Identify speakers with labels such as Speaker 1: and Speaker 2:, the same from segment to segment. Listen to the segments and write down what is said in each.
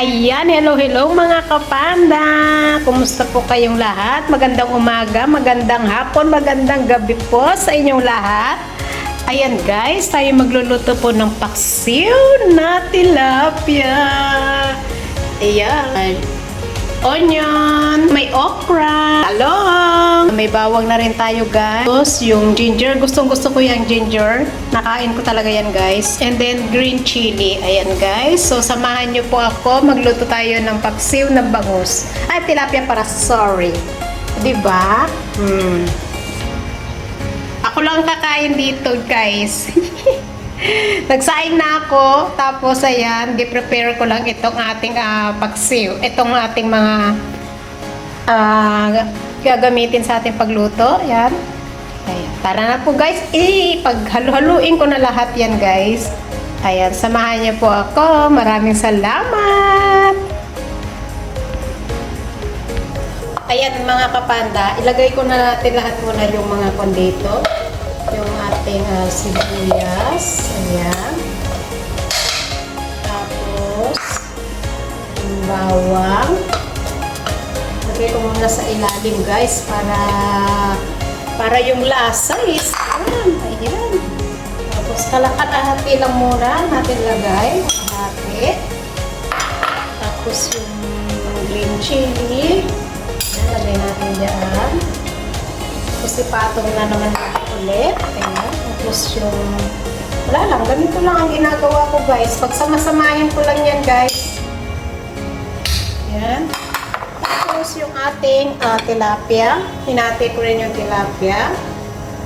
Speaker 1: Ayan, hello mga kapanda! Kumusta po kayong lahat? Magandang umaga, magandang hapon, magandang gabi po sa inyong lahat. Ayan guys, tayo magluluto po ng paksiw na tilapia. Ayan, onion, may okra, talong, may bawang na rin tayo guys. Tapos yung ginger, gustong gusto ko yung ginger. Nakain ko talaga yan guys. And then green chili, ayan guys. So samahan nyo po ako, magluto tayo ng paksiw na bangus. Ay, tilapia para, sorry. Diba? Ako lang kakain dito guys. Nagsaing na ako, tapos ayan, di-prepare ko lang itong ating paksiw. Itong ating mga gagamitin sa ating pagluto. Ayan. Ayan. Tara na po guys. Paghalu-haluin ko na lahat yan guys. Ayan, samahan niyo po ako. Maraming salamat. Ayan mga kapanda, ilagay ko na natin lahat muna yung mga kondito. Yung ating sibuyas, ayan. Tapos, yung bawang. Lagay ko muna sa ilalim guys, para yung lasa is, ayan. Tapos, kalahati lang muna natin lagay, kalahati. Tapos, yung green chili, ayan, lagay natin dyan. Tapos, ipatong na naman natin ulit. Ayan. Tapos yung, wala lang, ganito lang ang ginagawa ko guys. Pagsama-samahin ko lang yan guys. Ayan. Tapos yung ating tilapia. Hinati ko rin yung tilapia.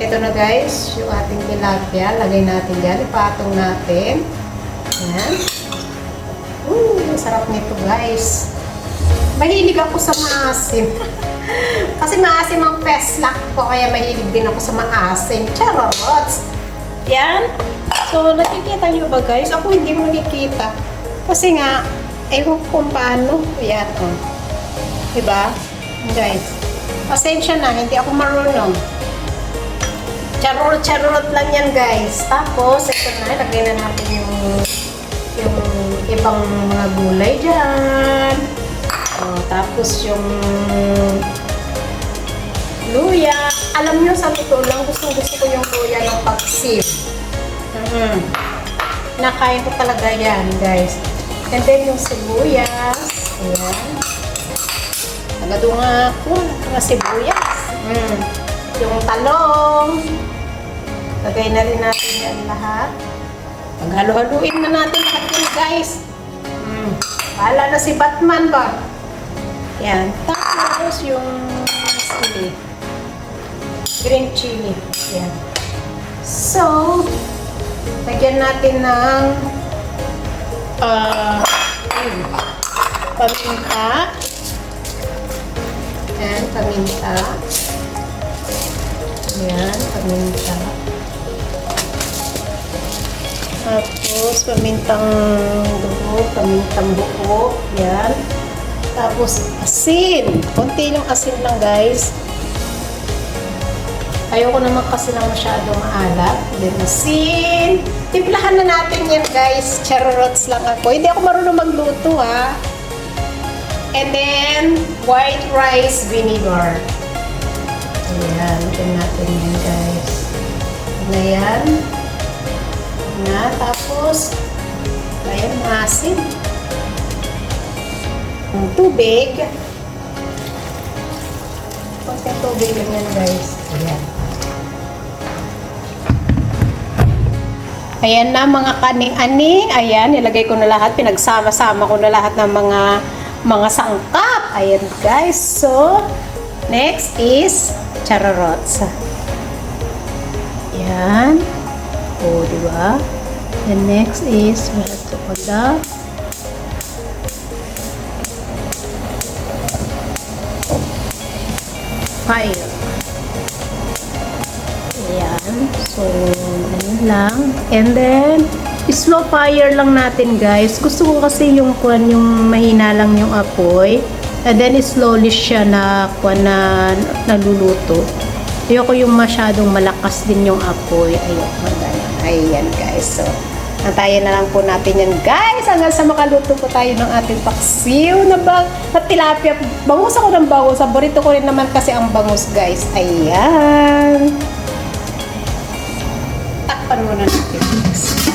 Speaker 1: Ito na guys, yung ating tilapia. Lagay natin dyan. Ipatong natin. Ayan. Sarap nito guys. Mahilig ako sa maasim. Kasi maasim ang peslak ko, kaya mahilig din ako sa maasim. Charots! Yan. So, nakikita nyo ba guys? Ako hindi mo nakikita. Kasi nga, ewan ko kung paano. Yan, oh. Diba? Guys, pasensya na, hindi ako marunong. Charot lang yan guys. Tapos, ito na, lagay na natin yung ibang mga gulay dyan. Tapos yung luya. Alam nyo, sa totoo lang, gusto ko yung luya ng paksiw. Nakain ko talaga yan, guys. And then yung sibuyas. Ayan. Nagadunga ko ng sibuyas. Yung talong. Lagay na rin natin yan lahat. Paghalo-haluin na natin lahat yun, guys. Bahala na si Batman ba? Yan. Tapos yung chili. Green chili. Yan. So, lagyan natin ng paminta. Yan, paminta. Yan, paminta. Tapos, pamintang buo, pamintang buo. Yan. Tapos, asin. Konti lang asin lang, guys. Ayoko naman kasi lang masyadong maalat. Then, asin. Timplahan na natin yan, guys. Charots lang ako. Hindi ako marunong magluto, ha. And then, white rice vinegar. Ayan. Lagyan natin yan, guys. Ayan. Tapos, ayan, asin. Tubig. Konting tubig lang yan, guys. Ayan. Ayan na, mga kaning-aning. Ayan, nilagay ko na lahat. Pinagsama-sama ko na lahat ng mga sangkap. Ayan, guys. So, next is charots. Ayan. O, diba? And next is, we have to put the fire. Ayan. So, ganun lang. And then, slow fire lang natin, guys. Gusto ko kasi yung mahina lang yung apoy. And then, slowly siya na naluluto. Ayoko yung masyadong malakas din yung apoy. Ayoko. Ayan, guys. So, Antayin na lang po natin yan, guys. Hanggang sa makaluto po tayo ng ating paksiw na tilapia. Bangus ako ng bangus. Paborito ko rin naman kasi ang bangus, guys. Ayan. Takpan muna natin, guys.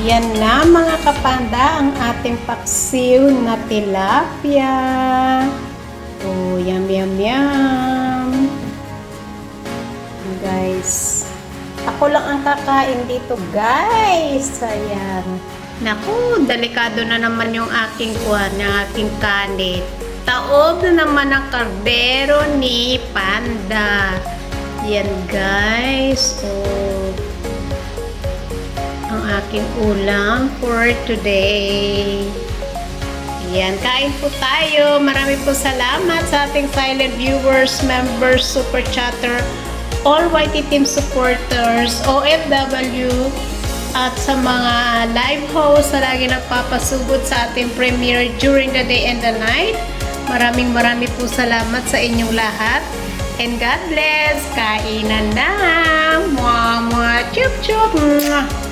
Speaker 1: Yan na mga kapanda ang ating paksiw na tilapia. Oh, yum, yum, yum. Guys, ako lang ang kakain dito, guys. Ayan. Naku, delikado na naman yung aking aking kanin. Taob na naman ang kardero ni Panda. Yan, guys. Oh. Ang aking ulam for today. Yan, kain po tayo. Marami po salamat sa ating silent viewers, members, super chatter, all YT team supporters, OFW, at sa mga live hosts na lagi nagpapasugod sa ating premiere during the day and the night. Maraming po salamat sa inyong lahat. And God bless. Kainan na. Mwah, mwah, chup, chup. Mwah.